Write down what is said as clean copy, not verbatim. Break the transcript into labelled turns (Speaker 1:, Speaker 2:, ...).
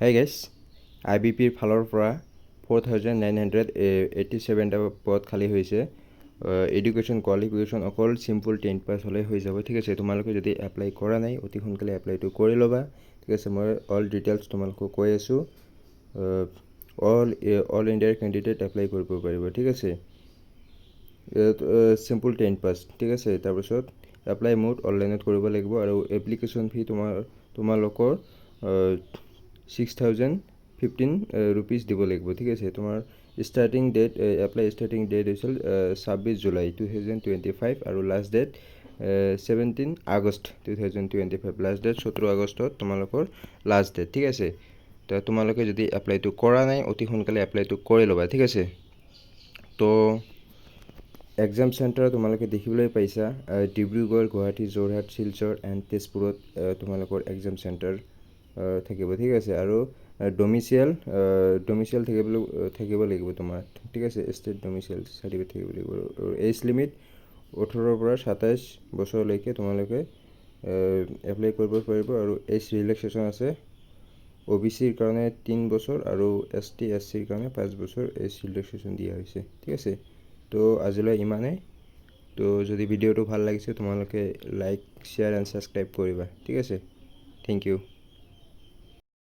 Speaker 1: Hey guys, IBPৰ ফালৰ পৰা 4987টা পদ খালী হৈছে। এডুকেশ্যন কোৱালিফিকেশ্যন অকল চিম্পল 10 পাছ হ'লে হৈ যাব। ঠিক আছে, তোমালোকে যদি এপ্লাই কৰা নাই অতি সোনকালে এপ্লাইটো কৰি ল'বা। ঠিক আছে, মই অল ডিটেইলছ তোমালোকক কৈ আছোঁ। অল ইণ্ডিয়াৰ কেণ্ডিডেট এপ্লাই কৰিব পাৰিব। ঠিক আছে, চিম্পল 10 পাছ। ঠিক আছে, তাৰপিছত এপ্লাই মোড অনলাইনত কৰিব লাগিব আৰু এপ্লিকেশ্যন ফি তোমালোকৰ 6,015 rupees দিব লাগিব। ঠিক আছে, তোমাৰ starting date apply starting date হৈছিল 26 জুলাই 2025 আৰু last date 17 August 2025। Last date 17 আগষ্টত তোমালোকৰ লাষ্ট ডেট। ঠিক আছে, তো তোমালোকে যদি এপ্লাইটো কৰা নাই অতি সোনকালে এপ্লাইটো কৰি ল'বা। ঠিক আছে, তো এক্সাম চেণ্টাৰ তোমালোকে দেখিবলৈ পাইছা ডিব্ৰুগড়, গুৱাহাটী, যোৰহাট, শিলচৰ এণ্ড তেজপুৰত তোমালোকৰ এক্সাম চেণ্টাৰ থাকিব। ঠিক আছে, আৰু ডমিচিয়েল থাকিব লাগিব তোমাৰ। ঠিক আছে, ষ্টেট ডমিচিয়েল চাৰ্টিফিকেট থাকিব লাগিব। আৰু এজ লিমিট 18ৰ পৰা 27 বছৰলৈকে তোমালোকে এপ্লাই কৰিব পাৰিব। আৰু এজ ৰিলেক্সেশ্যন আছে OBCৰ কাৰণে 3 বছৰ আৰু ST SCৰ কাৰণে 5 বছৰ এজ ৰিলেক্সেশ্যন দিয়া হৈছে। ঠিক আছে, তো আজিলৈ ইমানেই। তো যদি ভিডিঅ'টো ভাল লাগিছে তোমালোকে লাইক, শ্বেয়াৰ এণ্ড ছাবস্ক্ৰাইব কৰিবা। ঠিক আছে, থেংক ইউ।